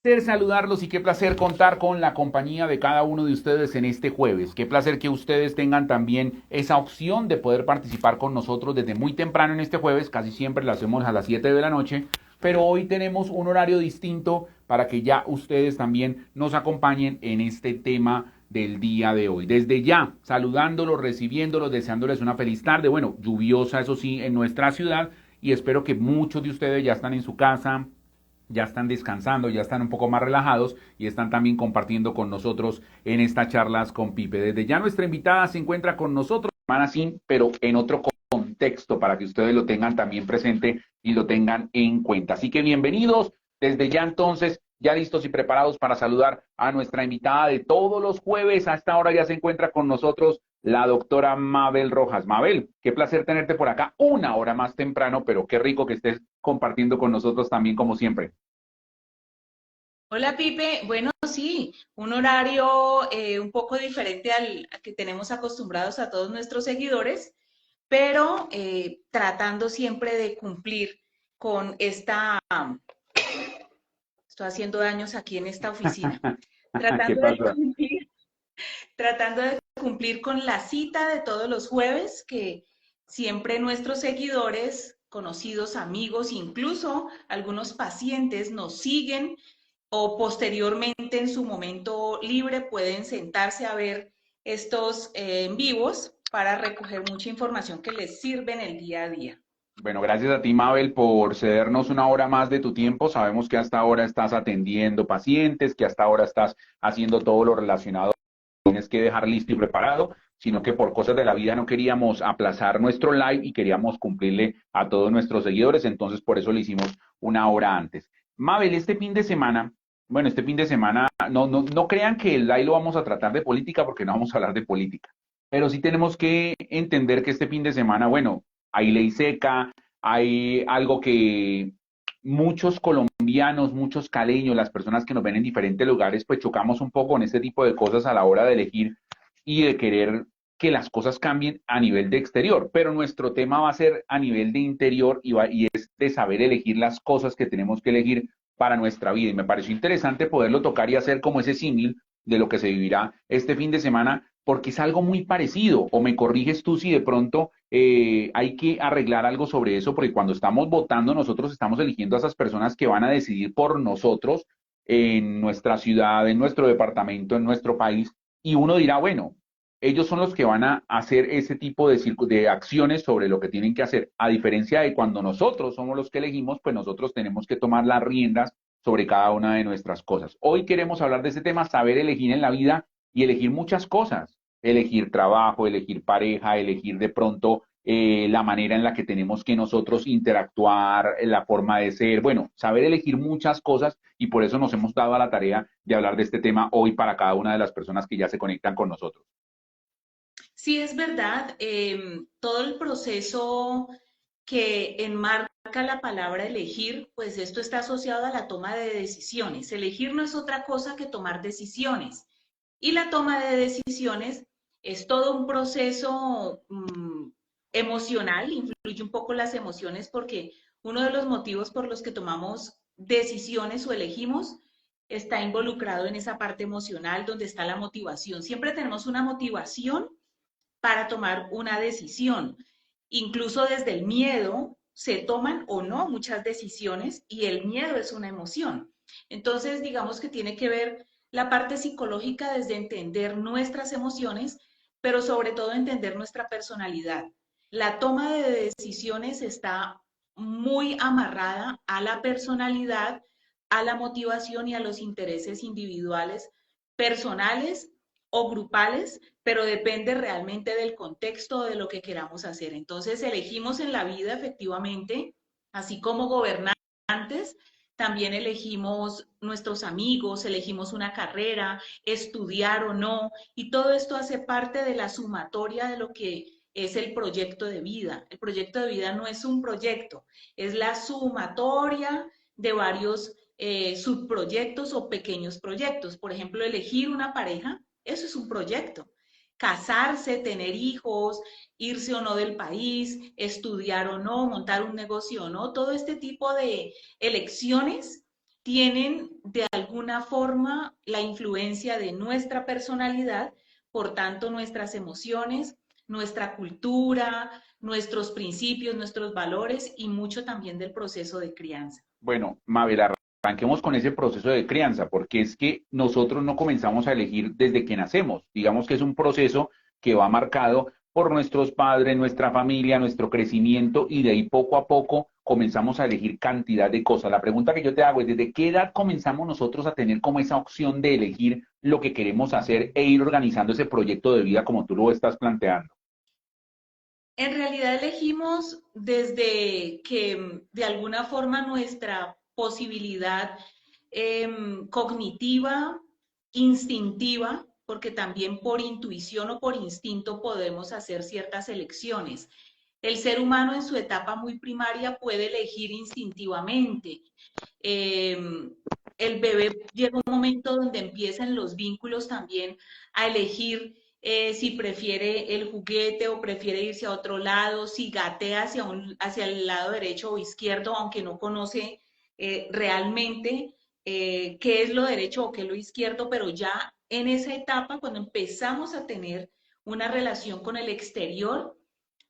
placer saludarlos y qué placer contar con la compañía de cada uno de ustedes en este jueves. Qué placer que ustedes tengan también esa opción de poder participar con nosotros desde muy temprano en este jueves. Casi siempre lo hacemos a las 7 de la noche, pero hoy tenemos un horario distinto para que ya ustedes también nos acompañen en este tema del día de hoy. Desde ya, saludándolos, recibiéndolos, deseándoles una feliz tarde. Bueno, lluviosa, eso sí, en nuestra ciudad, y espero que muchos de ustedes ya están en su casa, ya están descansando, ya están un poco más relajados y están también compartiendo con nosotros en estas charlas con Pipe. Desde ya nuestra invitada se encuentra con nosotros, semana sin, pero en otro contexto para que ustedes lo tengan también presente y lo tengan en cuenta. Así que bienvenidos desde ya entonces, ya listos y preparados para saludar a nuestra invitada de todos los jueves. A esta hora ya se encuentra con nosotros la doctora Mabel Rojas. Mabel, qué placer tenerte por acá una hora más temprano, pero qué rico que estés compartiendo con nosotros también como siempre. Hola Pipe, bueno, sí, un horario un poco diferente al que tenemos acostumbrados a todos nuestros seguidores, pero tratando siempre de cumplir con estoy haciendo daños aquí en esta oficina, ¿Qué tratando de pasa? cumplir, tratando de cumplir con la cita de todos los jueves que siempre nuestros seguidores, conocidos, amigos, incluso algunos pacientes nos siguen o posteriormente en su momento libre pueden sentarse a ver estos en vivos para recoger mucha información que les sirve en el día a día. Bueno, gracias a ti, Mabel, por cedernos una hora más de tu tiempo. Sabemos que hasta ahora estás atendiendo pacientes, que hasta ahora estás haciendo todo lo relacionado, tienes que dejar listo y preparado, sino que por cosas de la vida no queríamos aplazar nuestro live y queríamos cumplirle a todos nuestros seguidores, entonces por eso le hicimos una hora antes. Mabel, este fin de semana, bueno, este fin de semana, no crean que el live lo vamos a tratar de política porque no vamos a hablar de política, pero sí tenemos que entender que este fin de semana, bueno, hay ley seca, hay algo que muchos colombianos, muchos caleños, las personas que nos ven en diferentes lugares, pues chocamos un poco con este tipo de cosas a la hora de elegir y de querer que las cosas cambien a nivel de exterior. Pero nuestro tema va a ser a nivel de interior y es de saber elegir las cosas que tenemos que elegir para nuestra vida. Y me pareció interesante poderlo tocar y hacer como ese símil de lo que se vivirá este fin de semana, porque es algo muy parecido. O me corriges tú si de pronto hay que arreglar algo sobre eso, porque cuando estamos votando, nosotros estamos eligiendo a esas personas que van a decidir por nosotros en nuestra ciudad, en nuestro departamento, en nuestro país, y uno dirá, bueno, ellos son los que van a hacer ese tipo de acciones sobre lo que tienen que hacer, a diferencia de cuando nosotros somos los que elegimos, pues nosotros tenemos que tomar las riendas sobre cada una de nuestras cosas. Hoy queremos hablar de ese tema, saber elegir en la vida y elegir muchas cosas, elegir trabajo, elegir pareja, elegir de pronto la manera en la que tenemos que nosotros interactuar, la forma de ser, bueno, saber elegir muchas cosas y por eso nos hemos dado a la tarea de hablar de este tema hoy para cada una de las personas que ya se conectan con nosotros. Sí, es verdad, todo el proceso que enmarca la palabra elegir, pues esto está asociado a la toma de decisiones. Elegir no es otra cosa que tomar decisiones. Y la toma de decisiones es todo un proceso emocional, influye un poco las emociones porque uno de los motivos por los que tomamos decisiones o elegimos está involucrado en esa parte emocional donde está la motivación. Siempre tenemos una motivación para tomar una decisión. Incluso desde el miedo se toman o no muchas decisiones y el miedo es una emoción. Entonces, digamos que tiene que ver la parte psicológica desde entender nuestras emociones, pero sobre todo entender nuestra personalidad. La toma de decisiones está muy amarrada a la personalidad, a la motivación y a los intereses individuales, personales o grupales, pero depende realmente del contexto de lo que queramos hacer. Entonces, elegimos en la vida efectivamente, así como gobernantes, también elegimos nuestros amigos, elegimos una carrera, estudiar o no, y todo esto hace parte de la sumatoria de lo que es el proyecto de vida. El proyecto de vida no es un proyecto, es la sumatoria de varios subproyectos o pequeños proyectos. Por ejemplo, elegir una pareja, eso es un proyecto. Casarse, tener hijos, irse o no del país, estudiar o no, montar un negocio o no, todo este tipo de elecciones tienen de alguna forma la influencia de nuestra personalidad, por tanto nuestras emociones, nuestra cultura, nuestros principios, nuestros valores y mucho también del proceso de crianza. Bueno, Mabel, arranquemos con ese proceso de crianza, porque es que nosotros no comenzamos a elegir desde que nacemos. Digamos que es un proceso que va marcado por nuestros padres, nuestra familia, nuestro crecimiento, y de ahí poco a poco comenzamos a elegir cantidad de cosas. La pregunta que yo te hago es, ¿desde qué edad comenzamos nosotros a tener como esa opción de elegir lo que queremos hacer e ir organizando ese proyecto de vida como tú lo estás planteando? En realidad elegimos desde que de alguna forma nuestra posibilidad cognitiva, instintiva, porque también por intuición o por instinto podemos hacer ciertas elecciones. El ser humano en su etapa muy primaria puede elegir instintivamente. Eh, el bebé llega un momento donde empiezan los vínculos también a elegir si prefiere el juguete o prefiere irse a otro lado, si gatea hacia el lado derecho o izquierdo, aunque no conoce realmente qué es lo derecho o qué es lo izquierdo, pero ya en esa etapa, cuando empezamos a tener una relación con el exterior,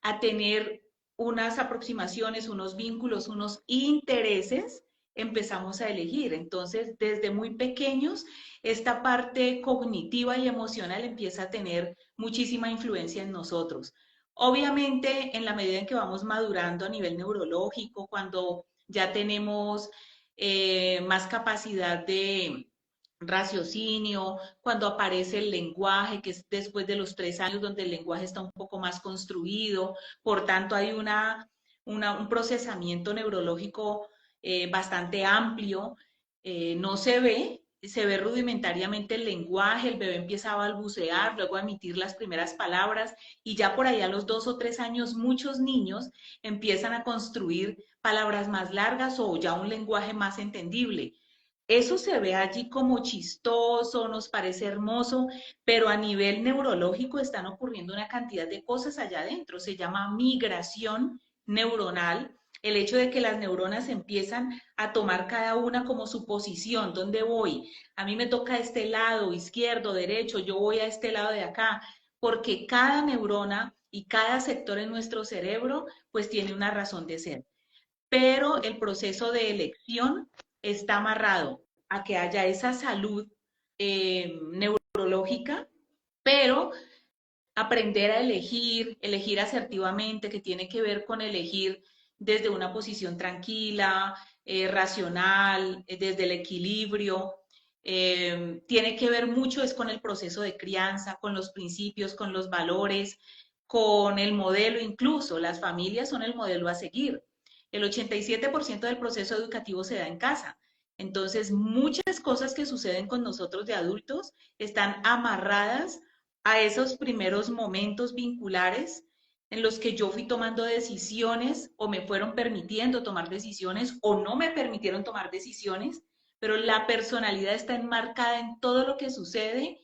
a tener unas aproximaciones, unos vínculos, unos intereses, empezamos a elegir. Entonces, desde muy pequeños, esta parte cognitiva y emocional empieza a tener muchísima influencia en nosotros. Obviamente, en la medida en que vamos madurando a nivel neurológico, cuando ya tenemos más capacidad de raciocinio, cuando aparece el lenguaje, que es después de los 3 años, donde el lenguaje está un poco más construido, por tanto hay un procesamiento neurológico bastante amplio, no se ve rudimentariamente el lenguaje, el bebé empieza a balbucear, luego a emitir las primeras palabras y ya por allá a los 2 o 3 años muchos niños empiezan a construir palabras más largas o ya un lenguaje más entendible. Eso se ve allí como chistoso, nos parece hermoso, pero a nivel neurológico están ocurriendo una cantidad de cosas allá adentro. Se llama migración neuronal, el hecho de que las neuronas empiezan a tomar cada una como su posición, ¿dónde voy? A mí me toca este lado, izquierdo, derecho, yo voy a este lado de acá, porque cada neurona y cada sector en nuestro cerebro pues tiene una razón de ser. Pero el proceso de elección está amarrado a que haya esa salud neurológica, pero aprender a elegir, elegir asertivamente, que tiene que ver con elegir desde una posición tranquila, racional, desde el equilibrio. Tiene que ver mucho es con el proceso de crianza, con los principios, con los valores, con el modelo incluso. Las familias son el modelo a seguir. El 87% del proceso educativo se da en casa. Entonces, muchas cosas que suceden con nosotros de adultos están amarradas a esos primeros momentos vinculares en los que yo fui tomando decisiones o me fueron permitiendo tomar decisiones o no me permitieron tomar decisiones, pero la personalidad está enmarcada en todo lo que sucede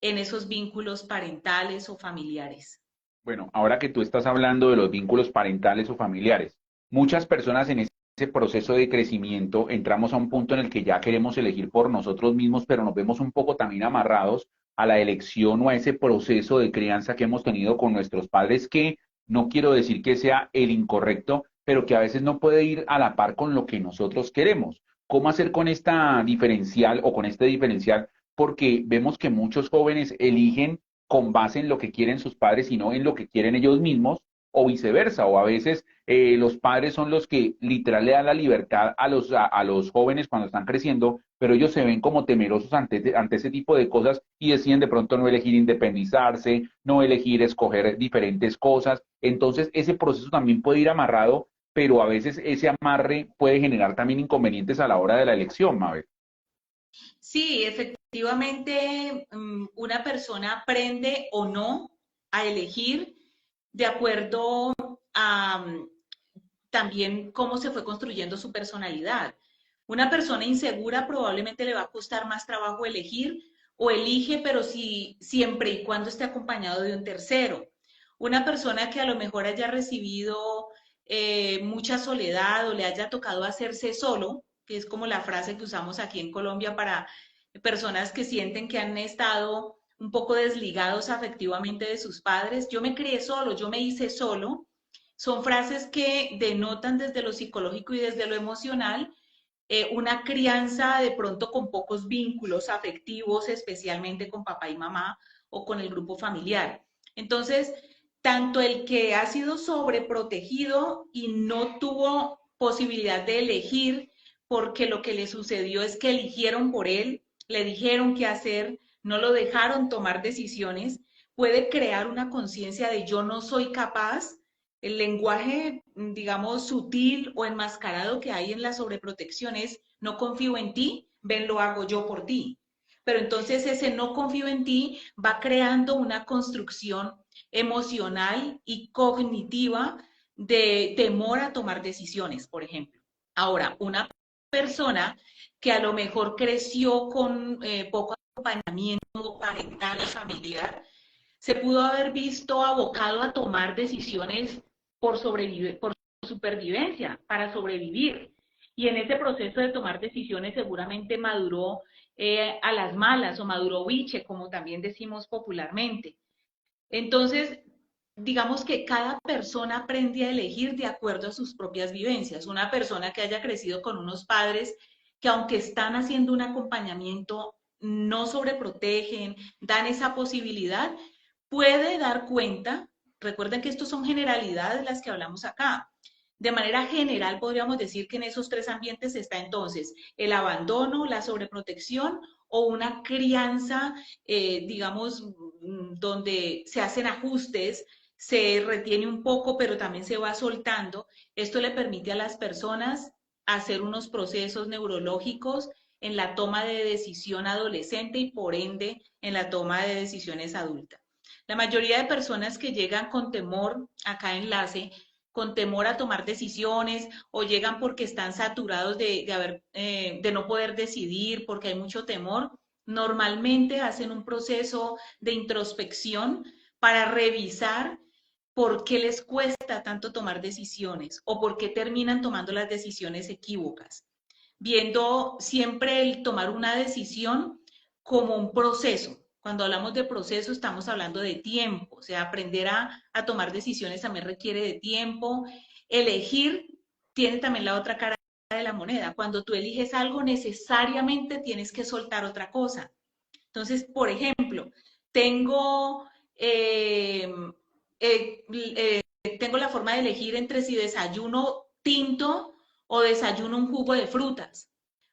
en esos vínculos parentales o familiares. Bueno, ahora que tú estás hablando de los vínculos parentales o familiares, muchas personas en ese proceso de crecimiento entramos a un punto en el que ya queremos elegir por nosotros mismos, pero nos vemos un poco también amarrados a la elección o a ese proceso de crianza que hemos tenido con nuestros padres, que no quiero decir que sea el incorrecto, pero que a veces no puede ir a la par con lo que nosotros queremos. ¿Cómo hacer con esta diferencial o con este diferencial? Porque vemos que muchos jóvenes eligen con base en lo que quieren sus padres y no en lo que quieren ellos mismos, o viceversa, o a veces los padres son los que literal le dan la libertad a los jóvenes cuando están creciendo, pero ellos se ven como temerosos ante ese tipo de cosas y deciden de pronto no elegir independizarse, no elegir escoger diferentes cosas. Entonces, ese proceso también puede ir amarrado, pero a veces ese amarre puede generar también inconvenientes a la hora de la elección, Mabel. Sí, efectivamente, una persona aprende o no a elegir de acuerdo a también cómo se fue construyendo su personalidad. Una persona insegura probablemente le va a costar más trabajo elegir o elige, pero si, siempre y cuando esté acompañado de un tercero. Una persona que a lo mejor haya recibido mucha soledad o le haya tocado hacerse solo, que es como la frase que usamos aquí en Colombia para personas que sienten que han estado un poco desligados afectivamente de sus padres. Yo me crié solo, yo me hice solo. Son frases que denotan desde lo psicológico y desde lo emocional una crianza de pronto con pocos vínculos afectivos, especialmente con papá y mamá o con el grupo familiar. Entonces, tanto el que ha sido sobreprotegido y no tuvo posibilidad de elegir porque lo que le sucedió es que eligieron por él, le dijeron qué hacer, no lo dejaron tomar decisiones, puede crear una conciencia de yo no soy capaz. El lenguaje, digamos, sutil o enmascarado que hay en la sobreprotección es no confío en ti, ven, lo hago yo por ti. Pero entonces ese no confío en ti va creando una construcción emocional y cognitiva de temor a tomar decisiones, por ejemplo. Ahora, una persona que a lo mejor creció con poco acompañamiento parental y familiar, se pudo haber visto abocado a tomar decisiones por supervivencia, para sobrevivir. Y en ese proceso de tomar decisiones seguramente maduró a las malas o maduró biche, como también decimos popularmente. Entonces, digamos que cada persona aprende a elegir de acuerdo a sus propias vivencias. Una persona que haya crecido con unos padres que aunque están haciendo un acompañamiento, no sobreprotegen, dan esa posibilidad, puede dar cuenta, recuerden que estos son generalidades las que hablamos acá. De manera general podríamos decir que en esos tres ambientes está entonces el abandono, la sobreprotección o una crianza, digamos, donde se hacen ajustes, se retiene un poco, pero también se va soltando. Esto le permite a las personas hacer unos procesos neurológicos en la toma de decisión adolescente y por ende en la toma de decisiones adultas. La mayoría de personas que llegan con temor, acá enlace, con temor a tomar decisiones o llegan porque están saturados de no poder decidir, porque hay mucho temor, normalmente hacen un proceso de introspección para revisar por qué les cuesta tanto tomar decisiones o por qué terminan tomando las decisiones equívocas, viendo siempre el tomar una decisión como un proceso. Cuando hablamos de proceso estamos hablando de tiempo, o sea, aprender a tomar decisiones también requiere de tiempo. Elegir tiene también la otra cara de la moneda. Cuando tú eliges algo, necesariamente tienes que soltar otra cosa. Entonces, por ejemplo, tengo, eh, tengo la forma de elegir entre si desayuno tinto o desayuno un jugo de frutas.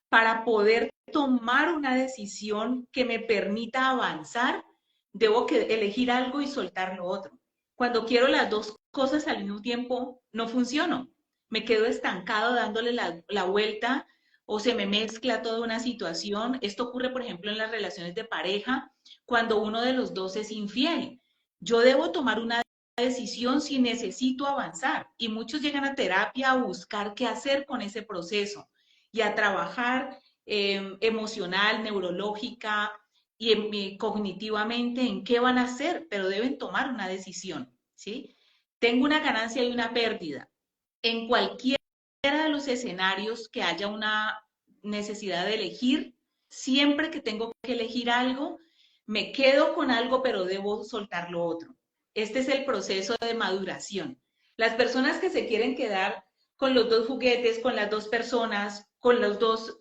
Para poder tomar una decisión que me permita avanzar, debo elegir algo y soltar lo otro. Cuando quiero las dos cosas al mismo tiempo, no funciono. Me quedo estancado dándole la vuelta o se me mezcla toda una situación. Esto ocurre, por ejemplo, en las relaciones de pareja, cuando uno de los dos es infiel. Yo debo tomar una decisión si necesito avanzar y muchos llegan a terapia a buscar qué hacer con ese proceso y a trabajar emocional, neurológica y cognitivamente en qué van a hacer, pero deben tomar una decisión, ¿sí? Tengo una ganancia y una pérdida. En cualquiera de los escenarios que haya una necesidad de elegir, siempre que tengo que elegir algo, me quedo con algo, pero debo soltar lo otro. Este es el proceso de maduración. Las personas que se quieren quedar con los dos juguetes, con las dos personas, con las dos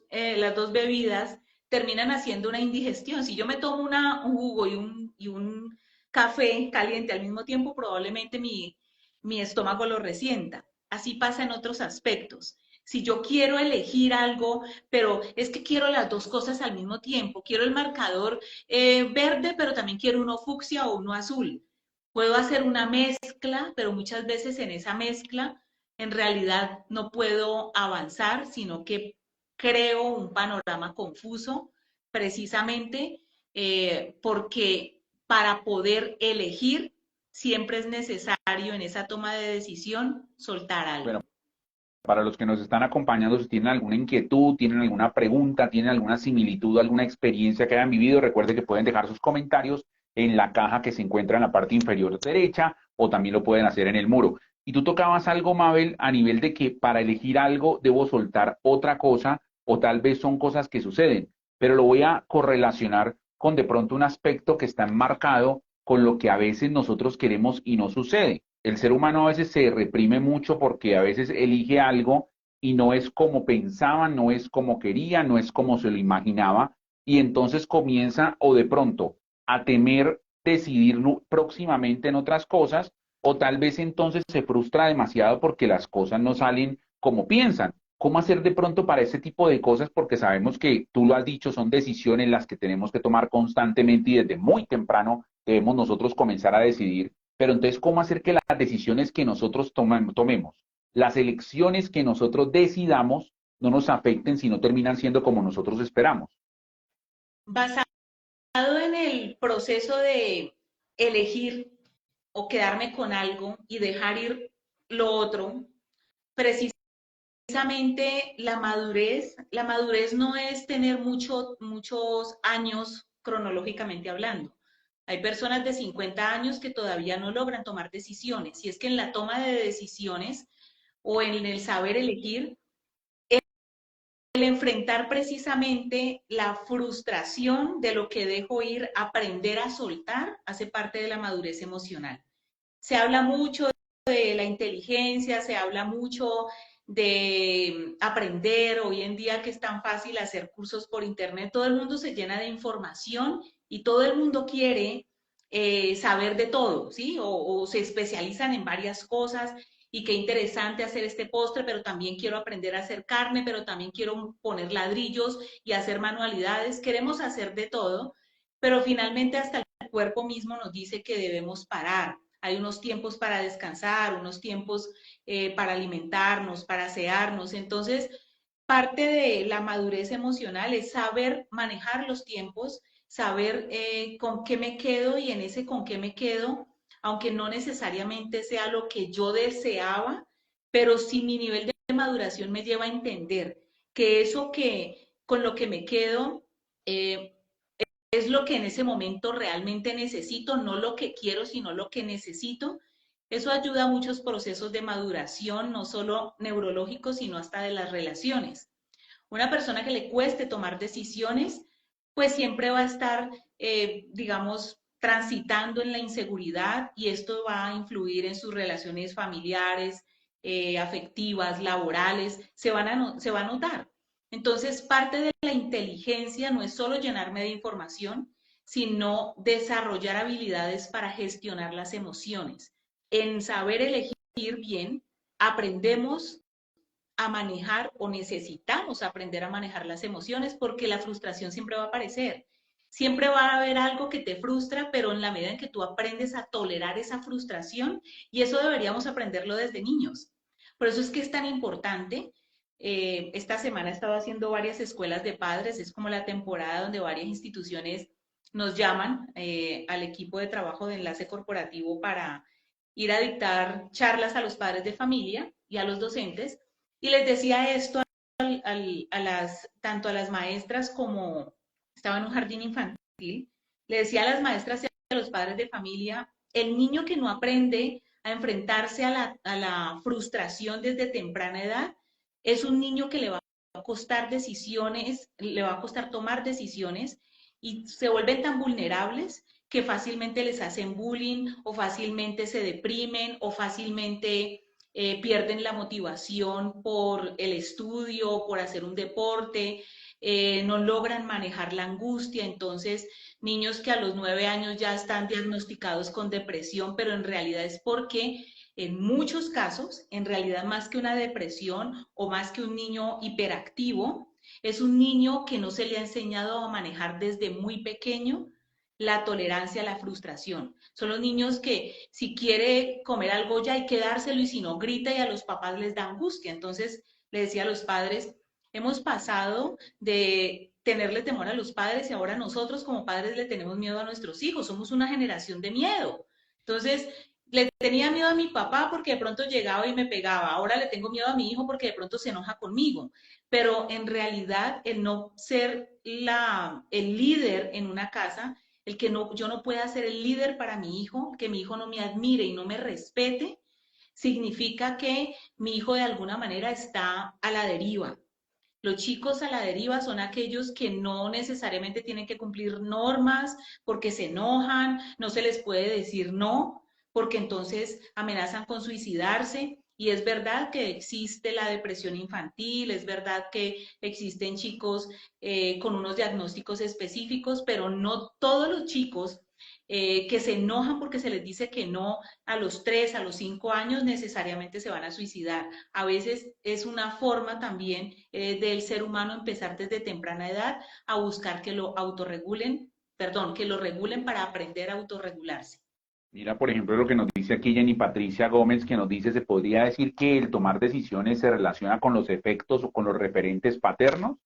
bebidas, terminan haciendo una indigestión. Si yo me tomo un jugo y un café caliente al mismo tiempo, probablemente mi estómago lo resienta. Así pasa en otros aspectos. Si yo quiero elegir algo, pero es que quiero las dos cosas al mismo tiempo, quiero el marcador verde, pero también quiero uno fucsia o uno azul. Puedo hacer una mezcla, pero muchas veces en esa mezcla en realidad no puedo avanzar, sino que creo un panorama confuso precisamente porque para poder elegir siempre es necesario en esa toma de decisión soltar algo. Bueno, para los que nos están acompañando, si tienen alguna inquietud, tienen alguna pregunta, tienen alguna similitud, alguna experiencia que hayan vivido, recuerden que pueden dejar sus comentarios en la caja que se encuentra en la parte inferior derecha o también lo pueden hacer en el muro. Y tú tocabas algo, Mabel, a nivel de que para elegir algo debo soltar otra cosa o tal vez son cosas que suceden, pero lo voy a correlacionar con de pronto un aspecto que está enmarcado con lo que a veces nosotros queremos y no sucede. El ser humano a veces se reprime mucho porque a veces elige algo y no es como pensaba, no es como quería, no es como se lo imaginaba, y entonces comienza o de pronto a temer decidir próximamente en otras cosas, o tal vez entonces se frustra demasiado porque las cosas no salen como piensan. ¿Cómo hacer de pronto para ese tipo de cosas? Porque sabemos que tú lo has dicho, son decisiones las que tenemos que tomar constantemente y desde muy temprano debemos nosotros comenzar a decidir. Pero entonces, ¿cómo hacer que las decisiones que nosotros tomemos, las elecciones que nosotros decidamos, no nos afecten si no terminan siendo como nosotros esperamos? Basado en el proceso de elegir o quedarme con algo y dejar ir lo otro, precisamente la madurez no es tener muchos años cronológicamente hablando. Hay personas de 50 años que todavía no logran tomar decisiones. Y es que en la toma de decisiones o en el saber elegir, el enfrentar precisamente la frustración de lo que dejo ir, aprender a soltar, hace parte de la madurez emocional. Se habla mucho de la inteligencia, se habla mucho de aprender. Hoy en día que es tan fácil hacer cursos por internet, todo el mundo se llena de información y todo el mundo quiere saber de todo, ¿sí? O se especializan en varias cosas y qué interesante hacer este postre, pero también quiero aprender a hacer carne, pero también quiero poner ladrillos y hacer manualidades. Queremos hacer de todo, pero finalmente hasta el cuerpo mismo nos dice que debemos parar. Hay unos tiempos para descansar, unos tiempos para alimentarnos, para asearnos. Entonces, parte de la madurez emocional es saber manejar los tiempos, saber con qué me quedo y en ese con qué me quedo, aunque no necesariamente sea lo que yo deseaba, pero si mi nivel de maduración me lleva a entender que eso que con lo que me quedo eh, es lo que en ese momento realmente necesito, no lo que quiero, sino lo que necesito. Eso ayuda a muchos procesos de maduración, no solo neurológicos, sino hasta de las relaciones. Una persona que le cueste tomar decisiones, pues siempre va a estar, digamos, transitando en la inseguridad y esto va a influir en sus relaciones familiares, afectivas, laborales, se va a notar. Entonces, parte de la inteligencia no es solo llenarme de información, sino desarrollar habilidades para gestionar las emociones. En saber elegir bien, aprendemos a manejar o necesitamos aprender a manejar las emociones porque la frustración siempre va a aparecer. Siempre va a haber algo que te frustra, pero en la medida en que tú aprendes a tolerar esa frustración, y eso deberíamos aprenderlo desde niños. Por eso es que es tan importante. Esta semana he estado haciendo varias escuelas de padres, es como la temporada donde varias instituciones nos llaman al equipo de trabajo de enlace corporativo para ir a dictar charlas a los padres de familia y a los docentes y les decía esto tanto a las maestras como estaba en un jardín infantil, le decía a las maestras y a los padres de familia, el niño que no aprende a enfrentarse a la frustración desde temprana edad es un niño que le va a costar decisiones, le va a costar tomar decisiones y se vuelven tan vulnerables que fácilmente les hacen bullying o fácilmente se deprimen o fácilmente pierden la motivación por el estudio, por hacer un deporte, no logran manejar la angustia. Entonces, niños que a los 9 años ya están diagnosticados con depresión, pero en realidad es porque en muchos casos, en realidad más que una depresión o más que un niño hiperactivo, es un niño que no se le ha enseñado a manejar desde muy pequeño la tolerancia a la frustración. Son los niños que si quiere comer algo ya hay que dárselo y si no grita y a los papás les da angustia. Entonces le decía a los padres, hemos pasado de tenerle temor a los padres y ahora nosotros como padres le tenemos miedo a nuestros hijos. Somos una generación de miedo. Entonces, le tenía miedo a mi papá porque de pronto llegaba y me pegaba. Ahora le tengo miedo a mi hijo porque de pronto se enoja conmigo. Pero en realidad el no ser el líder en una casa, el que no, yo no pueda ser el líder para mi hijo, que mi hijo no me admire y no me respete, significa que mi hijo de alguna manera está a la deriva. Los chicos a la deriva son aquellos que no necesariamente tienen que cumplir normas porque se enojan, no se les puede decir no, porque entonces amenazan con suicidarse. Y es verdad que existe la depresión infantil, es verdad que existen chicos con unos diagnósticos específicos, pero no todos los chicos que se enojan porque se les dice que no a los 3, a los 5 años necesariamente se van a suicidar. A veces es una forma también del ser humano empezar desde temprana edad a buscar que lo autorregulen, perdón, que lo regulen para aprender a autorregularse. Mira, por ejemplo, lo que nos dice aquí Jenny Patricia Gómez, que nos dice, ¿se podría decir que el tomar decisiones se relaciona con los efectos o con los referentes paternos?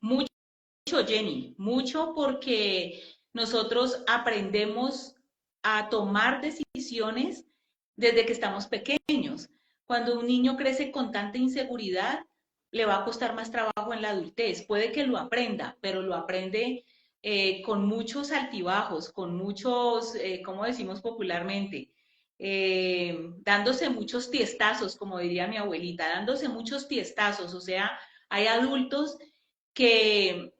Mucho, Jenny, mucho porque nosotros aprendemos a tomar decisiones desde que estamos pequeños. Cuando un niño crece con tanta inseguridad, le va a costar más trabajo en la adultez. Puede que lo aprenda, pero lo aprende con muchos altibajos, con muchos, ¿cómo decimos popularmente? Dándose muchos tiestazos, como diría mi abuelita, dándose muchos tiestazos. O sea, hay adultos que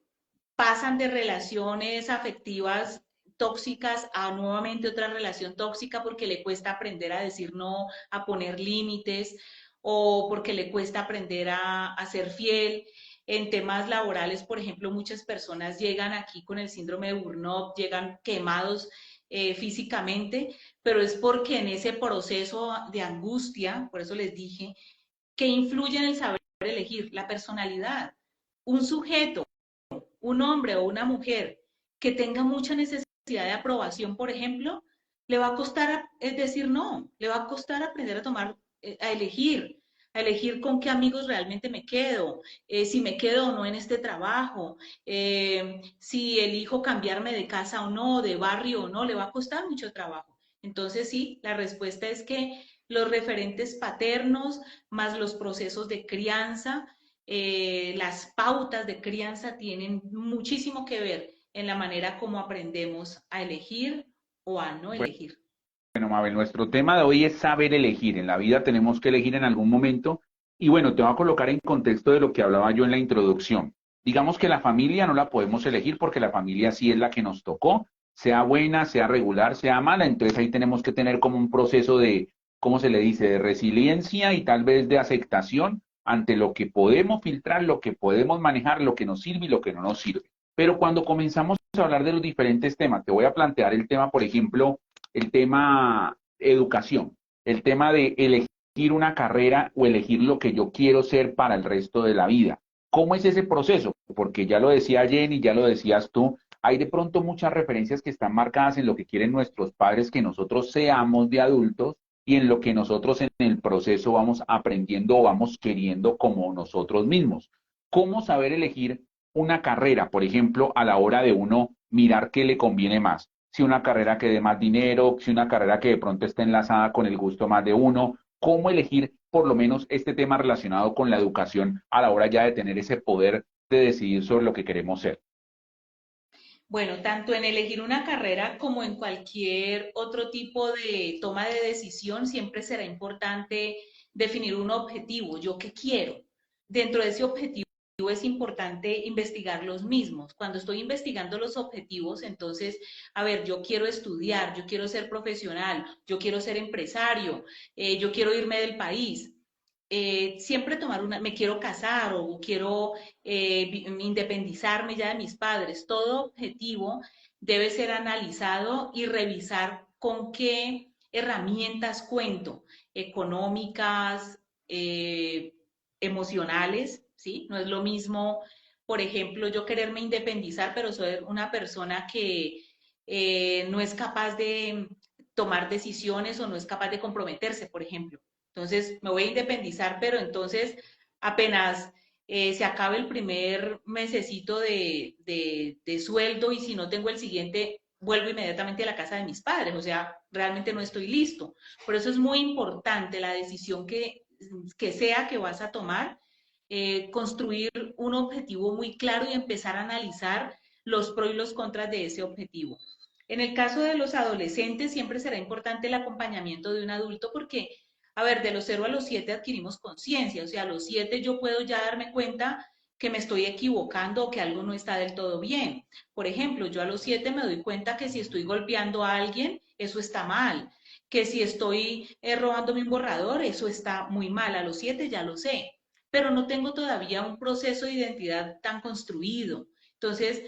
pasan de relaciones afectivas tóxicas a nuevamente otra relación tóxica porque le cuesta aprender a decir no, a poner límites o porque le cuesta aprender a ser fiel. En temas laborales, por ejemplo, muchas personas llegan aquí con el síndrome de burnout, llegan quemados físicamente, pero es porque en ese proceso de angustia, por eso les dije, que influye en el saber elegir, la personalidad. Un sujeto, un hombre o una mujer que tenga mucha necesidad de aprobación, por ejemplo, le va a costar es decir no, le va a costar aprender a tomar, a elegir con qué amigos realmente me quedo, si me quedo o no en este trabajo, si elijo cambiarme de casa o no, de barrio o no, le va a costar mucho trabajo. Entonces sí, la respuesta es que los referentes paternos más los procesos de crianza las pautas de crianza tienen muchísimo que ver en la manera como aprendemos a elegir o a no elegir. Bueno, Mabel, nuestro tema de hoy es saber elegir. En la vida tenemos que elegir en algún momento. Y bueno, te voy a colocar en contexto de lo que hablaba yo en la introducción. Digamos que la familia no la podemos elegir porque la familia sí es la que nos tocó, sea buena, sea regular, sea mala. Entonces ahí tenemos que tener como un proceso de, ¿cómo se le dice?, de resiliencia y tal vez de aceptación ante lo que podemos filtrar, lo que podemos manejar, lo que nos sirve y lo que no nos sirve. Pero cuando comenzamos a hablar de los diferentes temas, te voy a plantear el tema, por ejemplo, el tema educación, el tema de elegir una carrera o elegir lo que yo quiero ser para el resto de la vida. ¿Cómo es ese proceso? Porque ya lo decía Jenny, ya lo decías tú, hay de pronto muchas referencias que están marcadas en lo que quieren nuestros padres que nosotros seamos de adultos y en lo que nosotros en el proceso vamos aprendiendo o vamos queriendo como nosotros mismos. ¿Cómo saber elegir una carrera, por ejemplo, a la hora de uno mirar qué le conviene más? Si una carrera que dé más dinero, si una carrera que de pronto esté enlazada con el gusto más de uno, cómo elegir por lo menos este tema relacionado con la educación a la hora ya de tener ese poder de decidir sobre lo que queremos ser. Bueno, tanto en elegir una carrera como en cualquier otro tipo de toma de decisión, siempre será importante definir un objetivo. ¿Yo qué quiero? Dentro de ese objetivo es importante investigar los mismos. Cuando estoy investigando los objetivos, entonces, a ver, yo quiero estudiar, yo quiero ser profesional, yo quiero ser empresario, yo quiero irme del país. Siempre tomar una, me quiero casar o quiero independizarme ya de mis padres. Todo objetivo debe ser analizado y revisar con qué herramientas cuento, económicas, emocionales, ¿sí? No es lo mismo, por ejemplo, yo quererme independizar, pero soy una persona que no es capaz de tomar decisiones o no es capaz de comprometerse, por ejemplo. Entonces, me voy a independizar, pero entonces apenas se acabe el primer mesecito de sueldo y si no tengo el siguiente, vuelvo inmediatamente a la casa de mis padres. O sea, realmente no estoy listo. Por eso es muy importante la decisión que sea que vas a tomar, construir un objetivo muy claro y empezar a analizar los pros y los contras de ese objetivo. En el caso de los adolescentes, siempre será importante el acompañamiento de un adulto porque, a ver, de los 0 a los 7 adquirimos conciencia, o sea, a los 7 yo puedo ya darme cuenta que me estoy equivocando o que algo no está del todo bien. Por ejemplo, yo a los 7 me doy cuenta que si estoy golpeando a alguien, eso está mal. Que si estoy robándome un borrador, eso está muy mal. A los 7 ya lo sé, pero no tengo todavía un proceso de identidad tan construido. Entonces,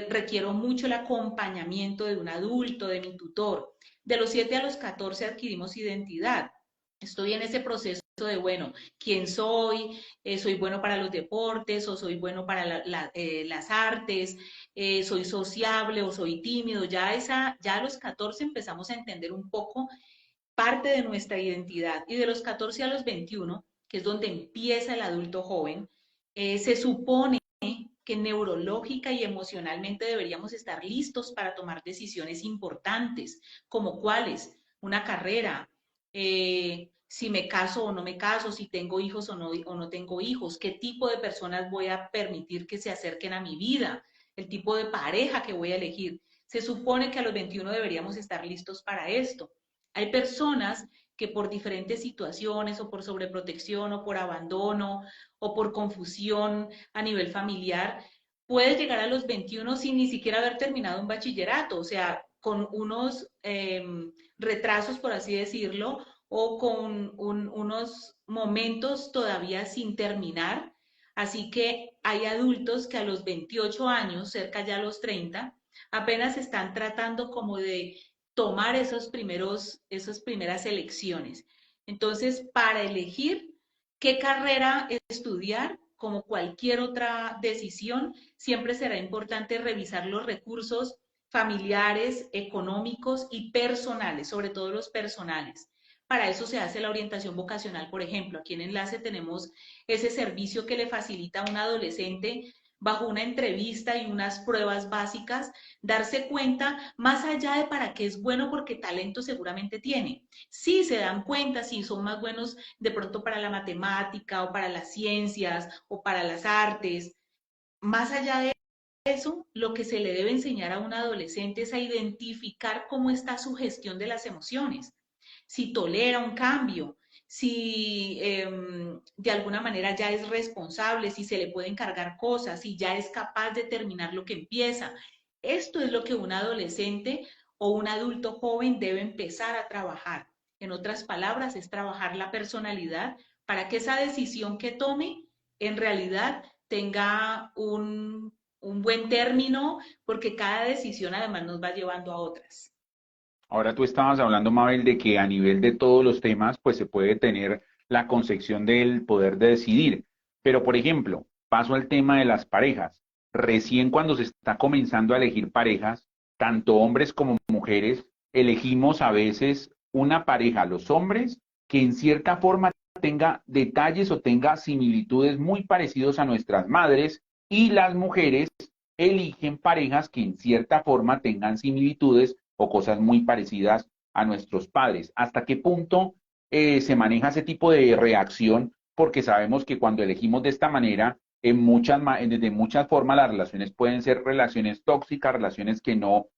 requiero mucho el acompañamiento de un adulto, de mi tutor. De los 7 a los 14 adquirimos identidad. Estoy en ese proceso de, bueno, ¿quién soy? ¿Soy bueno para los deportes o soy bueno para las artes? ¿Soy sociable o soy tímido? Ya a los 14 empezamos a entender un poco parte de nuestra identidad. Y de los 14 a los 21, que es donde empieza el adulto joven, se supone que neurológica y emocionalmente deberíamos estar listos para tomar decisiones importantes, como cuáles, una carrera, si me caso o no me caso, si tengo hijos o no tengo hijos, qué tipo de personas voy a permitir que se acerquen a mi vida, el tipo de pareja que voy a elegir. Se supone que a los 21 deberíamos estar listos para esto. Hay personas que por diferentes situaciones o por sobreprotección o por abandono o por confusión a nivel familiar, puede llegar a los 21 sin ni siquiera haber terminado un bachillerato, o sea, con unos retrasos, por así decirlo, o con unos momentos todavía sin terminar. Así que hay adultos que a los 28 años, cerca ya a los 30, apenas están tratando como de tomar esas primeras elecciones. Entonces, para elegir qué carrera estudiar, como cualquier otra decisión, siempre será importante revisar los recursos familiares, económicos y personales, sobre todo los personales. Para eso se hace la orientación vocacional, por ejemplo. Aquí en Enlace tenemos ese servicio que le facilita a un adolescente bajo una entrevista y unas pruebas básicas, darse cuenta más allá de para qué es bueno, porque talento seguramente tiene. Sí se dan cuenta si son más buenos de pronto para la matemática o para las ciencias o para las artes. Más allá de eso, lo que se le debe enseñar a un adolescente es a identificar cómo está su gestión de las emociones, si tolera un cambio, si de alguna manera ya es responsable, si se le puede encargar cosas, si ya es capaz de terminar lo que empieza. Esto es lo que un adolescente o un adulto joven debe empezar a trabajar. En otras palabras, es trabajar la personalidad para que esa decisión que tome en realidad tenga un buen término, porque cada decisión además nos va llevando a otras. Ahora tú estabas hablando, Mabel, de que a nivel de todos los temas, pues se puede tener la concepción del poder de decidir. Pero, por ejemplo, paso al tema de las parejas. Recién cuando se está comenzando a elegir parejas, tanto hombres como mujeres, elegimos a veces una pareja, los hombres, que en cierta forma tenga detalles o tenga similitudes muy parecidos a nuestras madres, y las mujeres eligen parejas que en cierta forma tengan similitudes o cosas muy parecidas a nuestros padres. ¿Hasta qué punto se maneja ese tipo de reacción? Porque sabemos que cuando elegimos de esta manera, desde muchas formas las relaciones pueden ser relaciones tóxicas, relaciones que no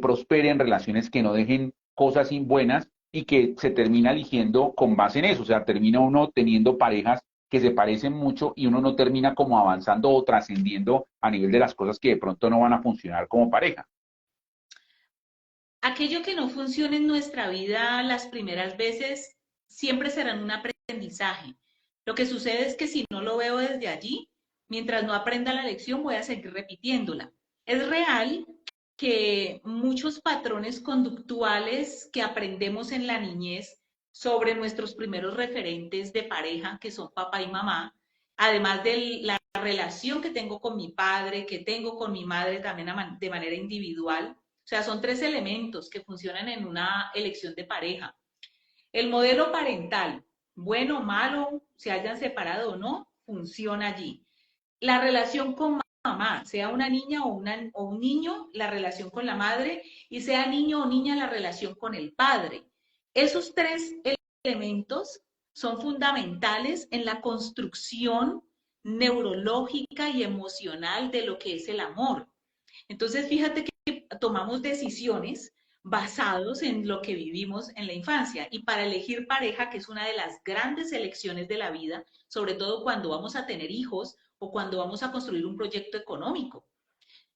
prosperen, relaciones que no dejen cosas buenas y que se termina eligiendo con base en eso. O sea, termina uno teniendo parejas que se parecen mucho y uno no termina como avanzando o trascendiendo a nivel de las cosas que de pronto no van a funcionar como pareja. Aquello que no funcione en nuestra vida las primeras veces siempre será un aprendizaje. Lo que sucede es que si no lo veo desde allí, mientras no aprenda la lección, voy a seguir repitiéndola. Es real que muchos patrones conductuales que aprendemos en la niñez sobre nuestros primeros referentes de pareja, que son papá y mamá, además de la relación que tengo con mi padre, que tengo con mi madre también de manera individual, o sea, son tres elementos que funcionan en una elección de pareja. El modelo parental, bueno o malo, se hayan separado o no, funciona allí. La relación con mamá, sea una niña o un niño, la relación con la madre, y sea niño o niña, la relación con el padre. Esos tres elementos son fundamentales en la construcción neurológica y emocional de lo que es el amor. Entonces, fíjate que tomamos decisiones basados en lo que vivimos en la infancia. Y para elegir pareja, que es una de las grandes elecciones de la vida, sobre todo cuando vamos a tener hijos o cuando vamos a construir un proyecto económico.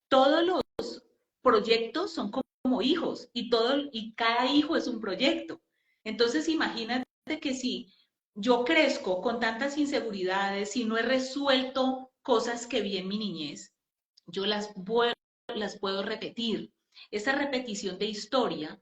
Todos los proyectos son como hijos y cada hijo es un proyecto. Entonces, imagínate que si yo crezco con tantas inseguridades, si no he resuelto cosas que vi en mi niñez, yo las puedo repetir. Esa repetición de historia,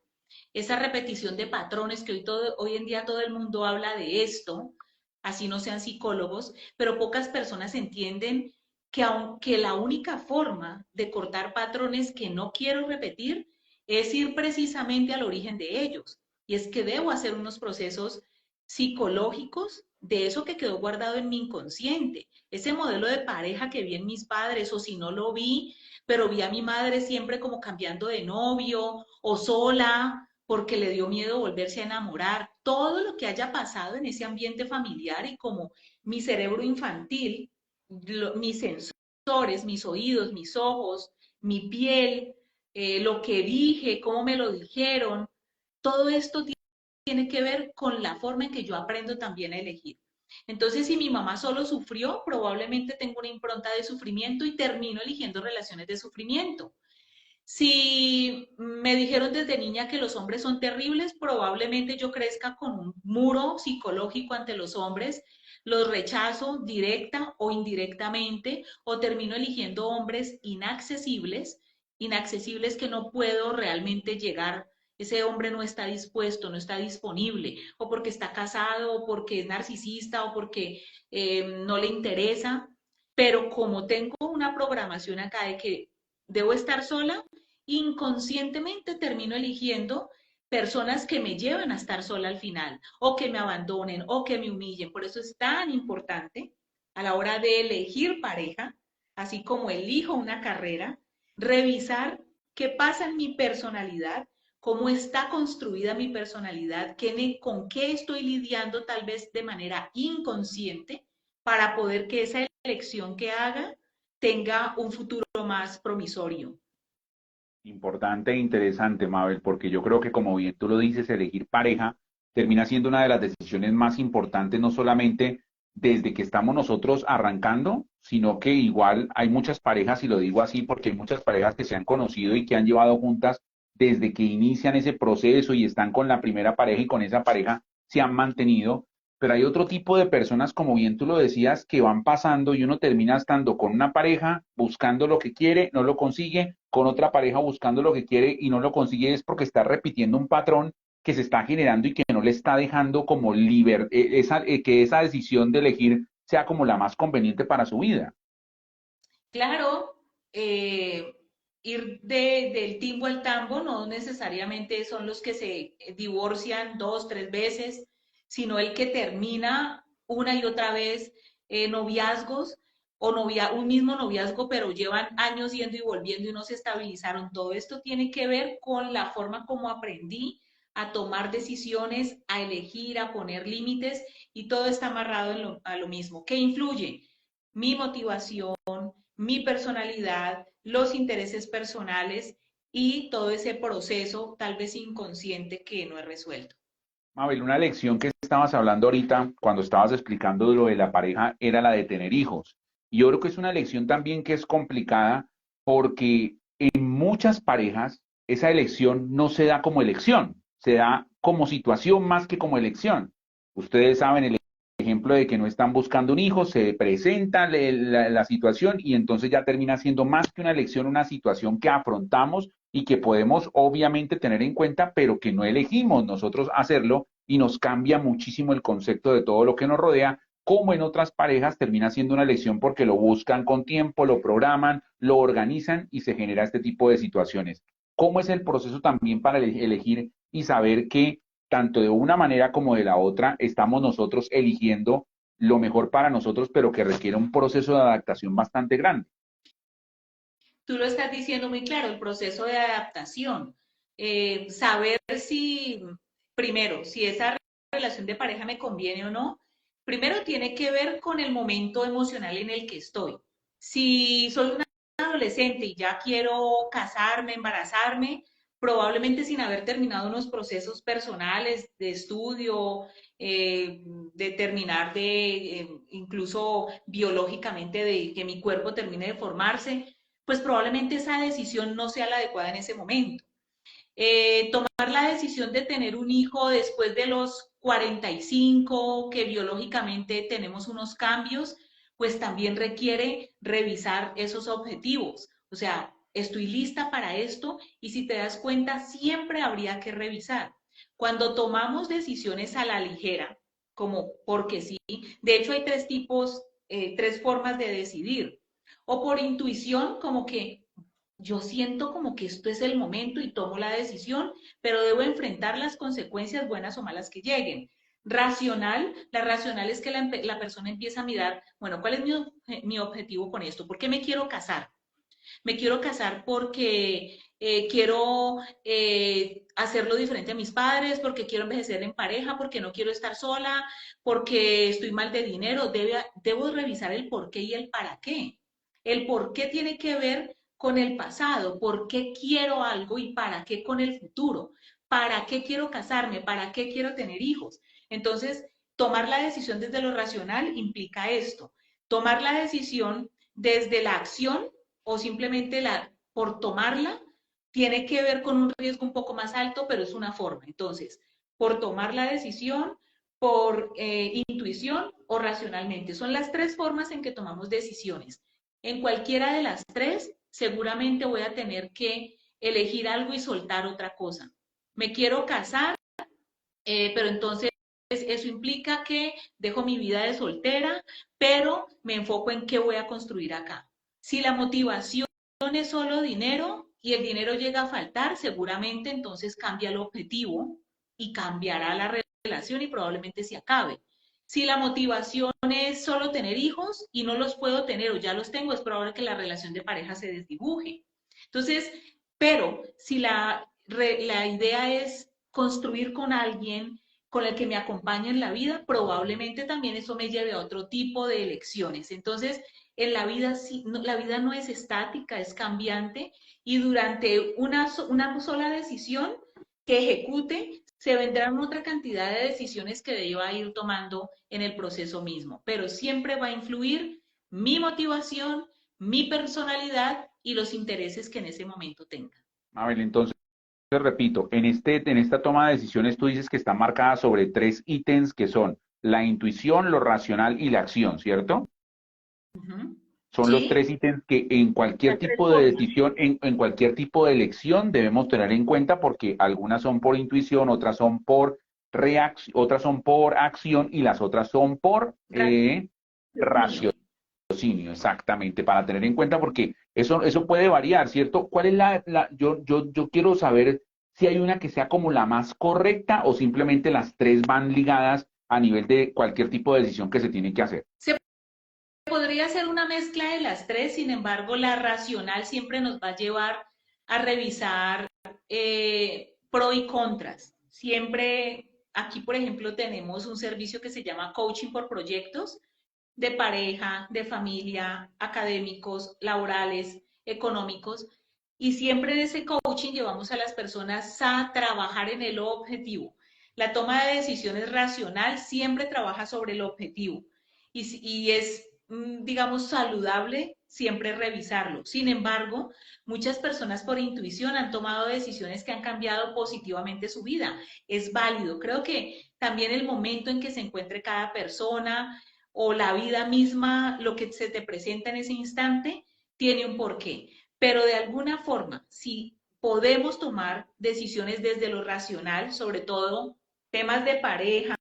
esa repetición de patrones que hoy en día todo el mundo habla de esto, así no sean psicólogos, pero pocas personas entienden que aunque la única forma de cortar patrones que no quiero repetir es ir precisamente al origen de ellos. Y es que debo hacer unos procesos psicológicos de eso que quedó guardado en mi inconsciente. Ese modelo de pareja que vi en mis padres, o si no lo vi, pero vi a mi madre siempre como cambiando de novio o sola porque le dio miedo volverse a enamorar. Todo lo que haya pasado en ese ambiente familiar y como mi cerebro infantil, mis sensores, mis oídos, mis ojos, mi piel, lo que dije, cómo me lo dijeron, todo esto tiene que ver con la forma en que yo aprendo también a elegir. Entonces, si mi mamá solo sufrió, probablemente tengo una impronta de sufrimiento y termino eligiendo relaciones de sufrimiento. Si me dijeron desde niña que los hombres son terribles, probablemente yo crezca con un muro psicológico ante los hombres, los rechazo directa o indirectamente, o termino eligiendo hombres inaccesibles, inaccesibles que no puedo realmente llegar. Ese hombre no está dispuesto, no está disponible, o porque está casado, o porque es narcisista, o porque no le interesa. Pero como tengo una programación acá de que debo estar sola, inconscientemente termino eligiendo personas que me llevan a estar sola al final, o que me abandonen, o que me humillen. Por eso es tan importante a la hora de elegir pareja, así como elijo una carrera, revisar qué pasa en mi personalidad, cómo está construida mi personalidad, con qué estoy lidiando tal vez de manera inconsciente para poder que esa elección que haga tenga un futuro más promisorio. Importante e interesante, Mabel, porque yo creo que como bien tú lo dices, elegir pareja termina siendo una de las decisiones más importantes, no solamente desde que estamos nosotros arrancando, sino que igual hay muchas parejas, y lo digo así porque hay muchas parejas que se han conocido y que han llevado juntas desde que inician ese proceso y están con la primera pareja y con esa pareja se han mantenido, pero hay otro tipo de personas, como bien tú lo decías, que van pasando y uno termina estando con una pareja buscando lo que quiere, no lo consigue, con otra pareja buscando lo que quiere y no lo consigue, es porque está repitiendo un patrón que se está generando y que no le está dejando como que esa decisión de elegir sea como la más conveniente para su vida. Claro, eh, ir del timbo al tambo no necesariamente son los que se divorcian dos, tres veces, sino el que termina una y otra vez noviazgos o un mismo noviazgo, pero llevan años yendo y volviendo y no se estabilizaron. Todo esto tiene que ver con la forma como aprendí a tomar decisiones, a elegir, a poner límites, y todo está amarrado a lo mismo. ¿Qué influye? Mi motivación, mi personalidad, los intereses personales y todo ese proceso tal vez inconsciente que no he resuelto. Mabel, una lección que estabas hablando ahorita cuando estabas explicando lo de la pareja era la de tener hijos. Y yo creo que es una lección también que es complicada porque en muchas parejas esa elección no se da como elección, se da como situación más que como elección. Ustedes saben el ejemplo de que no están buscando un hijo, se presenta la situación y entonces ya termina siendo más que una elección, una situación que afrontamos y que podemos obviamente tener en cuenta, pero que no elegimos nosotros hacerlo y nos cambia muchísimo el concepto de todo lo que nos rodea, como en otras parejas termina siendo una elección porque lo buscan con tiempo, lo programan, lo organizan y se genera este tipo de situaciones. ¿Cómo es el proceso también para elegir y saber que tanto de una manera como de la otra estamos nosotros eligiendo lo mejor para nosotros, pero que requiere un proceso de adaptación bastante grande? Tú lo estás diciendo muy claro, el proceso de adaptación. Saber si, primero, si esa relación de pareja me conviene o no, primero tiene que ver con el momento emocional en el que estoy. Si soy una adolescente y ya quiero casarme, embarazarme, probablemente sin haber terminado unos procesos personales de estudio, de terminar de, incluso biológicamente, de que mi cuerpo termine de formarse, pues probablemente esa decisión no sea la adecuada en ese momento. Tomar la decisión de tener un hijo después de los 45, que biológicamente tenemos unos cambios, pues también requiere revisar esos objetivos. O sea, estoy lista para esto y si te das cuenta, siempre habría que revisar. Cuando tomamos decisiones a la ligera, como porque sí, de hecho hay tres tipos, tres formas de decidir. O por intuición, como que yo siento como que esto es el momento y tomo la decisión, pero debo enfrentar las consecuencias buenas o malas que lleguen. Racional, la racional es que la persona empieza a mirar, bueno, ¿cuál es mi objetivo con esto? ¿Por qué me quiero casar? Me quiero casar porque quiero hacerlo diferente a mis padres, porque quiero envejecer en pareja, porque no quiero estar sola, porque estoy mal de dinero. Debo revisar el por qué y el para qué. El por qué tiene que ver con el pasado, por qué quiero algo y para qué con el futuro, para qué quiero casarme, para qué quiero tener hijos. Entonces, tomar la decisión desde lo racional implica esto, tomar la decisión desde la acción o simplemente por tomarla tiene que ver con un riesgo un poco más alto, pero es una forma. Entonces, por tomar la decisión, por intuición o racionalmente. Son las tres formas en que tomamos decisiones. En cualquiera de las tres, seguramente voy a tener que elegir algo y soltar otra cosa. Me quiero casar, pero entonces eso implica que dejo mi vida de soltera, pero me enfoco en qué voy a construir acá. Si la motivación es solo dinero y el dinero llega a faltar, seguramente entonces cambia el objetivo y cambiará la relación y probablemente se acabe. Si la motivación es solo tener hijos y no los puedo tener o ya los tengo, es probable que la relación de pareja se desdibuje. Entonces, pero si la idea es construir con alguien con el que me acompañe en la vida, probablemente también eso me lleve a otro tipo de elecciones. Entonces, en la vida, la vida no es estática, es cambiante y durante una sola decisión que ejecute, se vendrán otra cantidad de decisiones que deba ir tomando en el proceso mismo, pero siempre va a influir mi motivación, mi personalidad y los intereses que en ese momento tenga. Mabel, entonces repito, en esta toma de decisiones tú dices que está marcada sobre tres ítems que son la intuición, lo racional y la acción, ¿cierto? Uh -huh. Son los tres ¿Sí? ítems que en cualquier Las tres tipo de formas. decisión, en cualquier tipo de elección debemos tener en cuenta porque algunas son por intuición, otras son por reacción, otras son por acción y las otras son por Raciocinio. raciocinio, exactamente, para tener en cuenta porque eso puede variar, ¿cierto? ¿Cuál es yo quiero saber si hay una que sea como la más correcta o simplemente las tres van ligadas a nivel de cualquier tipo de decisión que se tiene que hacer? Se podría ser una mezcla de las tres, sin embargo, la racional siempre nos va a llevar a revisar pro y contras. Siempre, aquí, por ejemplo, tenemos un servicio que se llama Coaching por Proyectos de pareja, de familia, académicos, laborales, económicos. Y siempre en ese coaching llevamos a las personas a trabajar en el objetivo. La toma de decisiones racional siempre trabaja sobre el objetivo y es, digamos, saludable siempre revisarlo. Sin embargo, muchas personas por intuición han tomado decisiones que han cambiado positivamente su vida. Es válido. Creo que también el momento en que se encuentre cada persona o la vida misma, lo que se te presenta en ese instante, tiene un porqué. Pero de alguna forma, si podemos tomar decisiones desde lo racional, sobre todo temas de pareja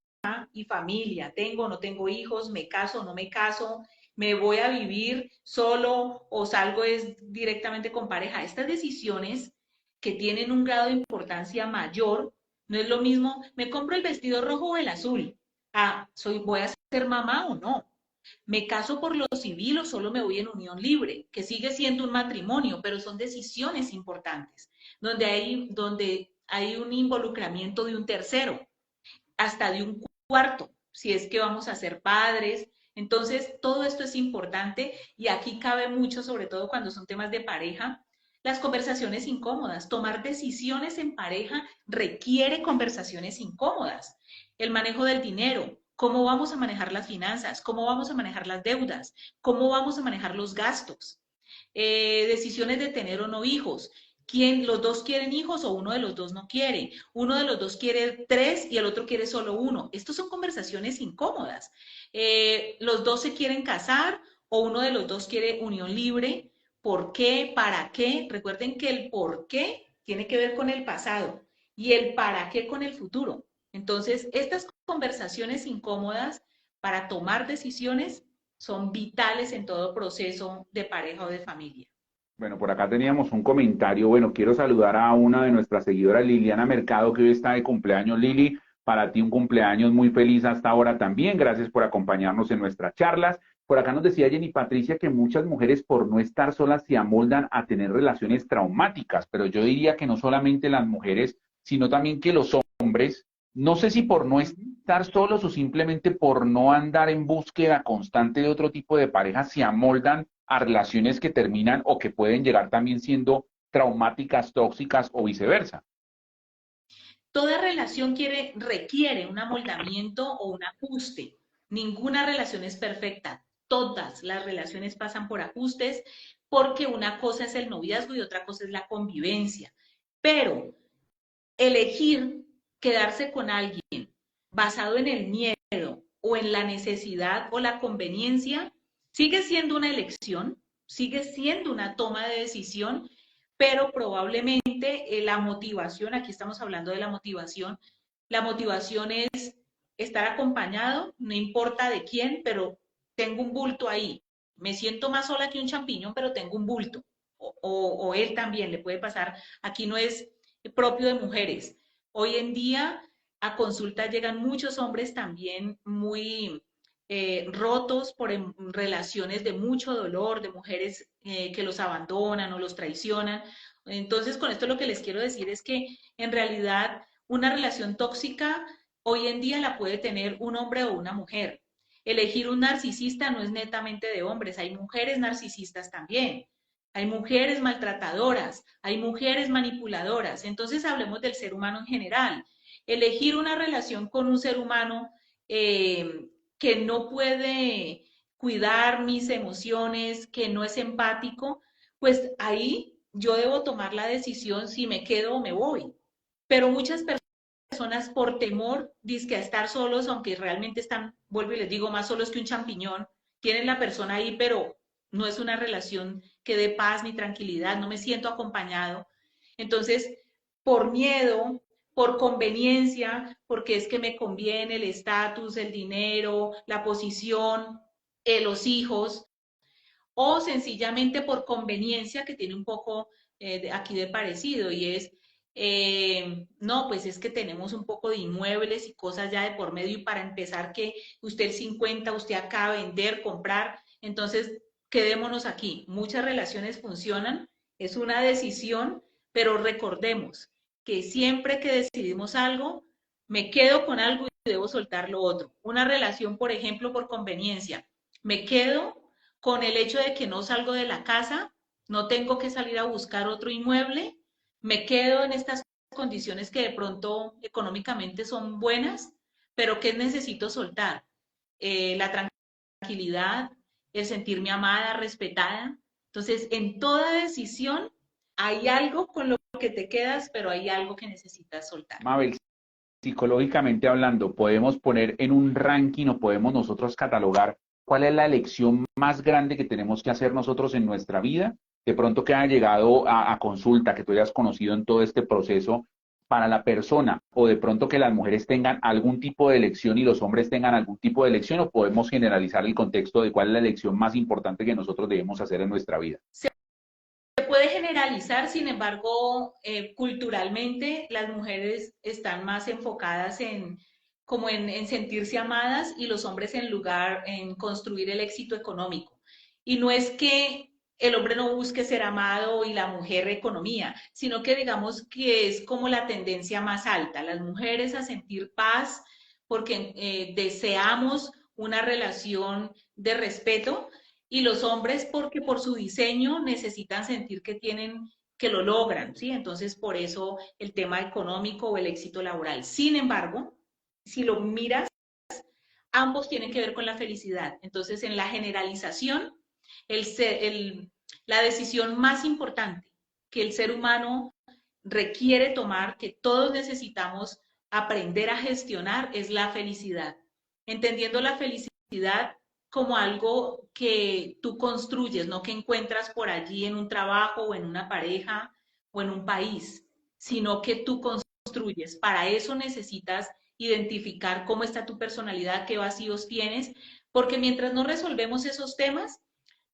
y familia, tengo o no tengo hijos, me caso o no me caso, me voy a vivir solo o salgo es directamente con pareja. Estas decisiones que tienen un grado de importancia mayor, no es lo mismo, me compro el vestido rojo o el azul. Ah, voy a ser mamá o no. Me caso por lo civil o solo me voy en unión libre, que sigue siendo un matrimonio, pero son decisiones importantes, donde hay un involucramiento de un tercero, hasta de un cuarto, si es que vamos a ser padres. Entonces, todo esto es importante y aquí cabe mucho, sobre todo cuando son temas de pareja, Las conversaciones incómodas. Tomar decisiones en pareja requiere conversaciones incómodas. El manejo del dinero. ¿Cómo vamos a manejar las finanzas? ¿Cómo vamos a manejar las deudas? ¿Cómo vamos a manejar los gastos? Decisiones de tener o no hijos. ¿Quién, los dos quieren hijos o uno de los dos no quiere? Uno de los dos quiere tres y el otro quiere solo uno. Estas son conversaciones incómodas. Los dos se quieren casar o uno de los dos quiere unión libre. ¿Por qué? ¿Para qué? Recuerden que el por qué tiene que ver con el pasado y el para qué con el futuro. Entonces, estas conversaciones incómodas para tomar decisiones son vitales en todo proceso de pareja o de familia. Bueno, por acá teníamos un comentario. Bueno, quiero saludar a una de nuestras seguidoras, Liliana Mercado, que hoy está de cumpleaños. Lili, para ti un cumpleaños muy feliz hasta ahora también. Gracias por acompañarnos en nuestras charlas. Por acá nos decía Jenny Patricia que muchas mujeres por no estar solas se amoldan a tener relaciones traumáticas, pero yo diría que no solamente las mujeres, sino también que los hombres, no sé si por no estar solos o simplemente por no andar en búsqueda constante de otro tipo de parejas, se amoldan a relaciones que terminan o que pueden llegar también siendo traumáticas, tóxicas o viceversa. Toda relación requiere un amoldamiento o un ajuste. Ninguna relación es perfecta. Todas las relaciones pasan por ajustes porque una cosa es el noviazgo y otra cosa es la convivencia. Pero elegir quedarse con alguien basado en el miedo o en la necesidad o la conveniencia sigue siendo una elección, sigue siendo una toma de decisión, pero probablemente la motivación, aquí estamos hablando de la motivación es estar acompañado, no importa de quién, pero tengo un bulto ahí. Me siento más sola que un champiñón, pero tengo un bulto. O él también le puede pasar. Aquí no es propio de mujeres. Hoy en día a consulta llegan muchos hombres también muy rotos por relaciones de mucho dolor, de mujeres que los abandonan o los traicionan. Entonces, con esto lo que les quiero decir es que en realidad una relación tóxica hoy en día la puede tener un hombre o una mujer. Elegir un narcisista no es netamente de hombres, hay mujeres narcisistas también. Hay mujeres maltratadoras, hay mujeres manipuladoras. Entonces hablemos del ser humano en general. Elegir una relación con un ser humano que no puede cuidar mis emociones, que no es empático, pues ahí yo debo tomar la decisión si me quedo o me voy. Pero muchas personas por temor, dizque a estar solos, aunque realmente están, vuelvo y les digo, más solos que un champiñón, tienen la persona ahí, pero no es una relación que dé paz ni tranquilidad, no me siento acompañado. Entonces, por miedo, por conveniencia, porque es que me conviene el estatus, el dinero, la posición, los hijos, o sencillamente por conveniencia, que tiene un poco aquí de parecido, y es, no, pues es que tenemos un poco de inmuebles y cosas ya de por medio, y para empezar que usted el 50, usted acaba de vender, comprar, entonces quedémonos aquí. Muchas relaciones funcionan, es una decisión, pero recordemos que siempre que decidimos algo, me quedo con algo y debo soltar lo otro. Una relación, por ejemplo, por conveniencia, me quedo con el hecho de que no salgo de la casa, no tengo que salir a buscar otro inmueble, me quedo en estas condiciones que de pronto económicamente son buenas, pero que necesito soltar. La tranquilidad, el sentirme amada, respetada. Entonces, en toda decisión hay algo con lo que te quedas, pero hay algo que necesitas soltar. Mabel, psicológicamente hablando, podemos poner en un ranking o podemos nosotros catalogar cuál es la elección más grande que tenemos que hacer nosotros en nuestra vida. De pronto que haya llegado a consulta, que tú hayas conocido en todo este proceso para la persona, o de pronto que las mujeres tengan algún tipo de elección y los hombres tengan algún tipo de elección, o podemos generalizar el contexto de cuál es la elección más importante que nosotros debemos hacer en nuestra vida. Se puede generalizar, sin embargo, culturalmente las mujeres están más enfocadas en como en sentirse amadas y los hombres en lugar en construir el éxito económico. Y no es que el hombre no busque ser amado y la mujer economía, sino que digamos que es como la tendencia más alta, las mujeres a sentir paz porque deseamos una relación de respeto y los hombres porque por su diseño necesitan sentir que tienen que lo logran, ¿sí? Entonces, por eso el tema económico o el éxito laboral. Sin embargo, si lo miras, ambos tienen que ver con la felicidad. Entonces, en la generalización, la decisión más importante que el ser humano requiere tomar, que todos necesitamos aprender a gestionar, es la felicidad. Entendiendo la felicidad como algo que tú construyes, no que encuentras por allí en un trabajo o en una pareja o en un país, sino que tú construyes. Para eso necesitas identificar cómo está tu personalidad, qué vacíos tienes, porque mientras no resolvemos esos temas,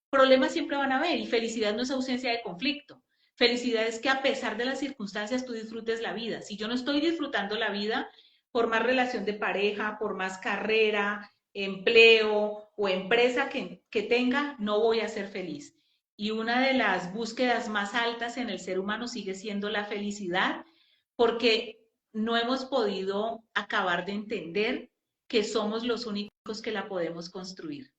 problemas siempre van a haber y felicidad no es ausencia de conflicto. Felicidad es que a pesar de las circunstancias tú disfrutes la vida. Si yo no estoy disfrutando la vida, por más relación de pareja, por más carrera, empleo o empresa que tenga, no voy a ser feliz. Y una de las búsquedas más altas en el ser humano sigue siendo la felicidad, porque no hemos podido acabar de entender que somos los únicos que la podemos construir.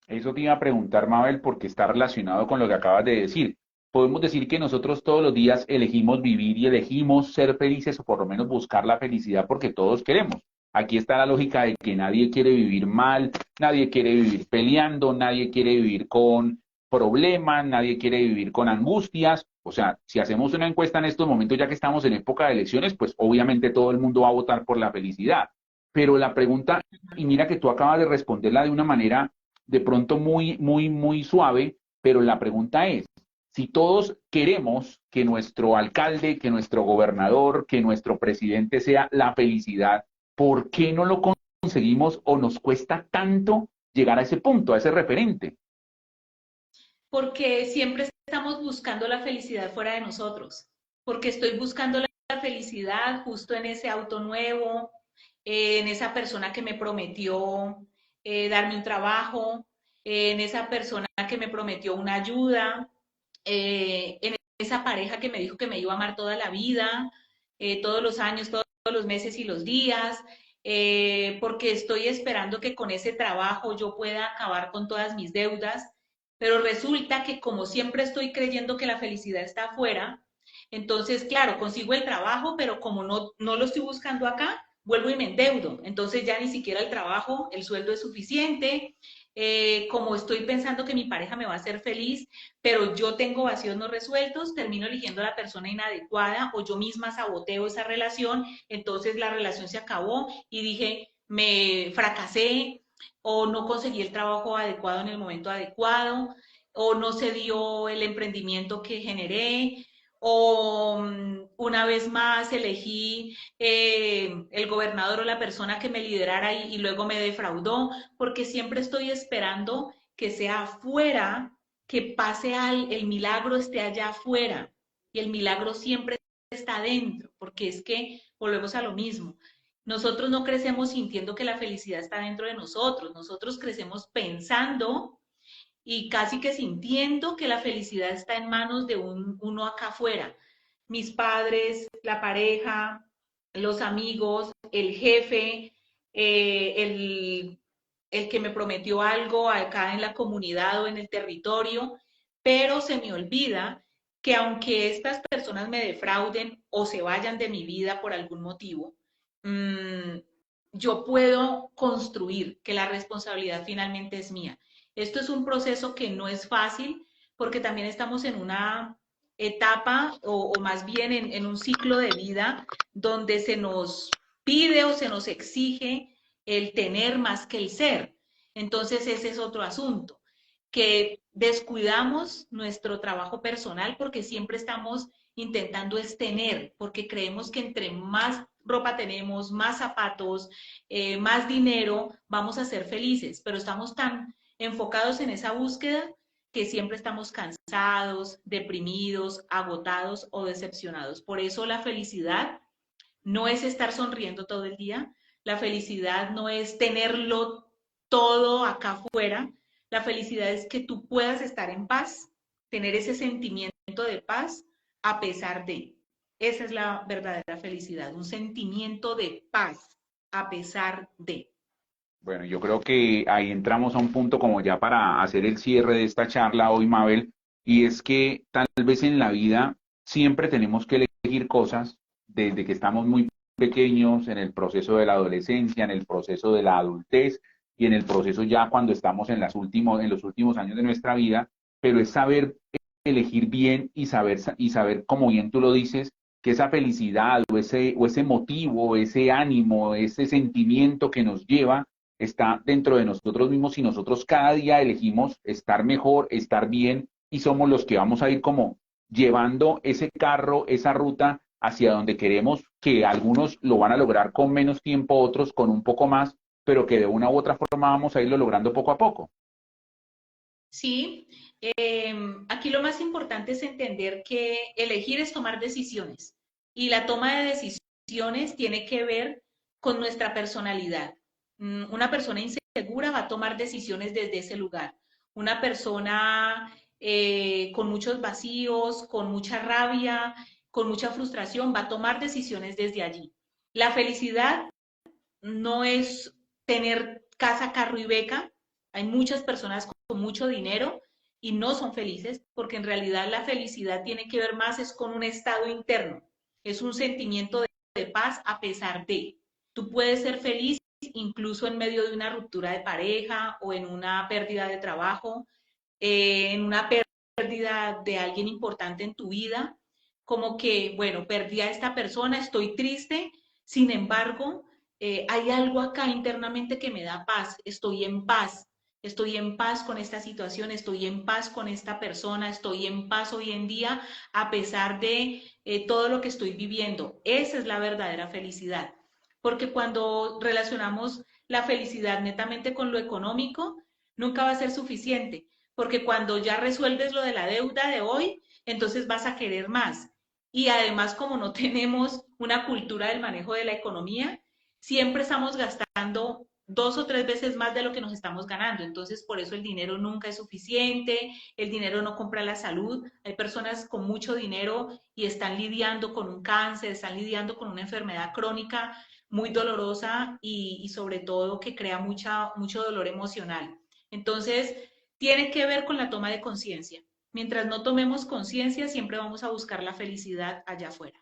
Eso te iba a preguntar, Mabel, porque está relacionado con lo que acabas de decir. Podemos decir que nosotros todos los días elegimos vivir y elegimos ser felices o por lo menos buscar la felicidad porque todos queremos. Aquí está la lógica de que nadie quiere vivir mal, nadie quiere vivir peleando, nadie quiere vivir con problemas, nadie quiere vivir con angustias. O sea, si hacemos una encuesta en estos momentos, ya que estamos en época de elecciones, pues obviamente todo el mundo va a votar por la felicidad. Pero la pregunta, y mira que tú acabas de responderla de una manera de pronto muy suave, pero la pregunta es, si todos queremos que nuestro alcalde, que nuestro gobernador, que nuestro presidente sea la felicidad, ¿por qué no lo conseguimos o nos cuesta tanto llegar a ese punto, a ese referente? Porque siempre estamos buscando la felicidad fuera de nosotros, porque estoy buscando la felicidad justo en ese auto nuevo, en esa persona que me prometió darme un trabajo, en esa persona que me prometió una ayuda, en esa pareja que me dijo que me iba a amar toda la vida, todos los años, todos los meses y los días, porque estoy esperando que con ese trabajo yo pueda acabar con todas mis deudas, pero resulta que como siempre estoy creyendo que la felicidad está afuera, entonces, claro, consigo el trabajo, pero como no lo estoy buscando acá, vuelvo y me endeudo. Entonces ya ni siquiera el trabajo, el sueldo es suficiente. Como estoy pensando que mi pareja me va a hacer feliz, pero yo tengo vacíos no resueltos, termino eligiendo a la persona inadecuada o yo misma saboteo esa relación, entonces la relación se acabó y dije, me fracasé o no conseguí el trabajo adecuado en el momento adecuado o no se dio el emprendimiento que generé o una vez más elegí el gobernador o la persona que me liderara y luego me defraudó, porque siempre estoy esperando que sea afuera, que pase el milagro esté allá afuera y el milagro siempre está adentro, porque es que volvemos a lo mismo. Nosotros no crecemos sintiendo que la felicidad está dentro de nosotros, nosotros crecemos pensando y casi que sintiendo que la felicidad está en manos de uno acá afuera. Mis padres, la pareja, los amigos, el jefe, el que me prometió algo acá en la comunidad o en el territorio, pero se me olvida que aunque estas personas me defrauden o se vayan de mi vida por algún motivo, mmm, yo puedo construir que la responsabilidad finalmente es mía. Esto es un proceso que no es fácil porque también estamos en una etapa o más bien en un ciclo de vida donde se nos pide o se nos exige el tener más que el ser. Entonces ese es otro asunto, que descuidamos nuestro trabajo personal porque siempre estamos intentando es tener, porque creemos que entre más ropa tenemos, más zapatos, más dinero, vamos a ser felices, pero estamos tan enfocados en esa búsqueda que siempre estamos cansados, deprimidos, agotados o decepcionados. Por eso la felicidad no es estar sonriendo todo el día, la felicidad no es tenerlo todo acá afuera, la felicidad es que tú puedas estar en paz, tener ese sentimiento de paz a pesar de. Esa es la verdadera felicidad, un sentimiento de paz a pesar de. Bueno, yo creo que ahí entramos a un punto como ya para hacer el cierre de esta charla hoy, Mabel, y es que tal vez en la vida siempre tenemos que elegir cosas desde que estamos muy pequeños, en el proceso de la adolescencia, en el proceso de la adultez y en el proceso ya cuando estamos en los últimos años de nuestra vida, pero es saber elegir bien y saber, como bien tú lo dices, que esa felicidad o ese motivo, ese ánimo, ese sentimiento que nos lleva está dentro de nosotros mismos y nosotros cada día elegimos estar mejor, estar bien y somos los que vamos a ir como llevando ese carro, esa ruta hacia donde queremos, que algunos lo van a lograr con menos tiempo, otros con un poco más, pero que de una u otra forma vamos a irlo logrando poco a poco. Sí, aquí lo más importante es entender que elegir es tomar decisiones y la toma de decisiones tiene que ver con nuestra personalidad. Una persona insegura va a tomar decisiones desde ese lugar. Una persona con muchos vacíos, con mucha rabia, con mucha frustración, va a tomar decisiones desde allí. La felicidad no es tener casa, carro y beca. Hay muchas personas con mucho dinero y no son felices porque en realidad la felicidad tiene que ver más es con un estado interno, es un sentimiento de paz a pesar de. Tú puedes ser feliz incluso en medio de una ruptura de pareja o en una pérdida de trabajo, en una pérdida de alguien importante en tu vida, como que, bueno, perdí a esta persona, estoy triste, sin embargo, hay algo acá internamente que me da paz, estoy en paz con esta situación, estoy en paz con esta persona, estoy en paz hoy en día a pesar de todo lo que estoy viviendo. Esa es la verdadera felicidad, porque cuando relacionamos la felicidad netamente con lo económico, nunca va a ser suficiente, porque cuando ya resuelves lo de la deuda de hoy, entonces vas a querer más. Y además, como no tenemos una cultura del manejo de la economía, siempre estamos gastando 2 o 3 veces más de lo que nos estamos ganando. Entonces, por eso el dinero nunca es suficiente, el dinero no compra la salud. Hay personas con mucho dinero y están lidiando con un cáncer, están lidiando con una enfermedad crónica muy dolorosa y sobre todo que crea mucho dolor emocional. Entonces, tiene que ver con la toma de conciencia. Mientras no tomemos conciencia, siempre vamos a buscar la felicidad allá afuera.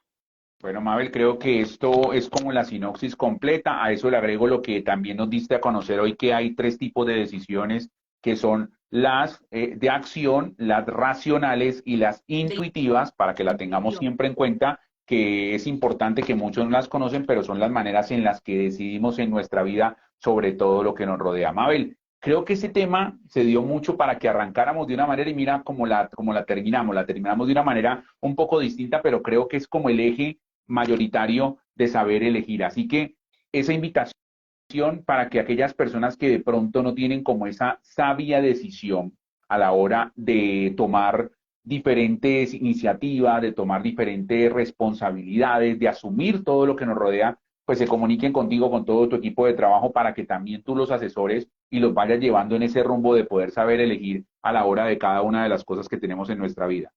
Bueno, Mabel, creo que esto es como la sinopsis completa. A eso le agrego lo que también nos diste a conocer hoy, que hay tres tipos de decisiones, que son las de acción, las racionales y las De intuitivas, para que la tengamos intuición. siempre en cuenta, que es importante que muchos no las conocen, pero son las maneras en las que decidimos en nuestra vida sobre todo lo que nos rodea. Mabel, creo que ese tema se dio mucho para que arrancáramos de una manera y mira cómo la terminamos de una manera un poco distinta, pero creo que es como el eje mayoritario de saber elegir. Así que esa invitación para que aquellas personas que de pronto no tienen como esa sabia decisión a la hora de tomar diferentes iniciativas, de tomar diferentes responsabilidades, de asumir todo lo que nos rodea, pues se comuniquen contigo, con todo tu equipo de trabajo para que también tú los asesores y los vayas llevando en ese rumbo de poder saber elegir a la hora de cada una de las cosas que tenemos en nuestra vida.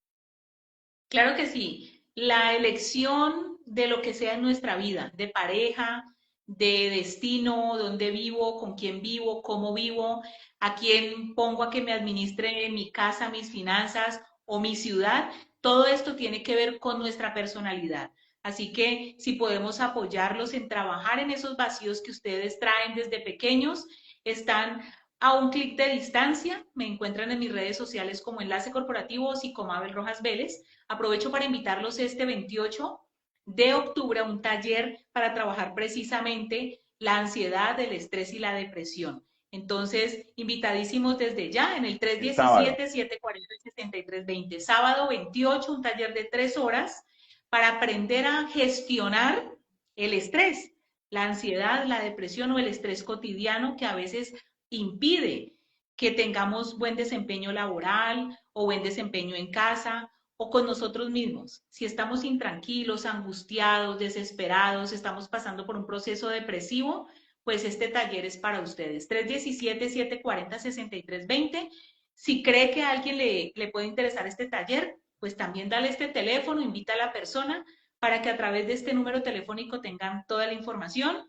Claro que sí. La elección de lo que sea en nuestra vida, de pareja, de destino, dónde vivo, con quién vivo, cómo vivo, a quién pongo a que me administre mi casa, mis finanzas o mi ciudad, todo esto tiene que ver con nuestra personalidad. Así que si podemos apoyarlos en trabajar en esos vacíos que ustedes traen desde pequeños, están a un clic de distancia. Me encuentran en mis redes sociales como Enlace Corporativo o Psicomabel Rojas Vélez. Aprovecho para invitarlos este 28 de octubre a un taller para trabajar precisamente la ansiedad, el estrés y la depresión. Entonces, invitadísimos desde ya en el El sábado. 317-740-6320. Sábado 28, un taller de 3 horas para aprender a gestionar el estrés, la ansiedad, la depresión o el estrés cotidiano que a veces impide que tengamos buen desempeño laboral o buen desempeño en casa o con nosotros mismos. Si estamos intranquilos, angustiados, desesperados, estamos pasando por un proceso depresivo, pues este taller es para ustedes. 317-740-6320. Si cree que a alguien le puede interesar este taller, pues también dale este teléfono, invita a la persona para que a través de este número telefónico tengan toda la información.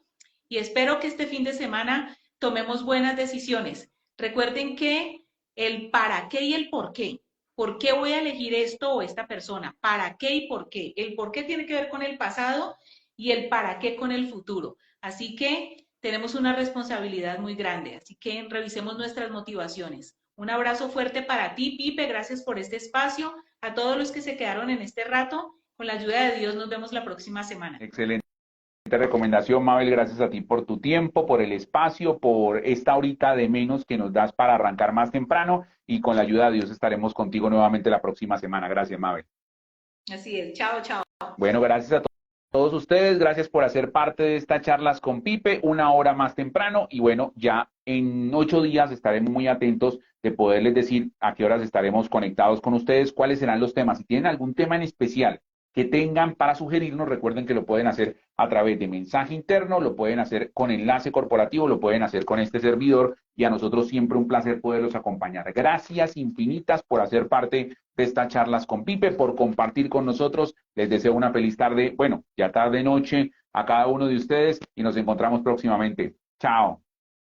Y espero que este fin de semana tomemos buenas decisiones. Recuerden que el para qué y el por qué ¿Por qué voy a elegir esto o esta persona? ¿Para qué y por qué? El por qué tiene que ver con el pasado y el para qué con el futuro. Así que tenemos una responsabilidad muy grande. Así que revisemos nuestras motivaciones. Un abrazo fuerte para ti, Pipe. Gracias por este espacio. A todos los que se quedaron en este rato, con la ayuda de Dios, nos vemos la próxima semana. Excelente recomendación, Mabel. Gracias a ti por tu tiempo, por el espacio, por esta horita de menos que nos das para arrancar más temprano. Y con la ayuda de Dios estaremos contigo nuevamente la próxima semana. Gracias, Mabel. Así es. Chao, chao. Bueno, gracias a todos ustedes, gracias por hacer parte de estas charlas con Pipe, una hora más temprano y bueno, ya en 8 días estaremos muy atentos de poderles decir a qué horas estaremos conectados con ustedes, cuáles serán los temas. Si tienen algún tema en especial que tengan para sugerirnos, recuerden que lo pueden hacer a través de mensaje interno, lo pueden hacer con enlace corporativo, lo pueden hacer con este servidor y a nosotros siempre un placer poderlos acompañar. Gracias infinitas por hacer parte de estas charlas con Pipe, por compartir con nosotros. Les deseo una feliz tarde, bueno, ya tarde noche a cada uno de ustedes y nos encontramos próximamente. Chao.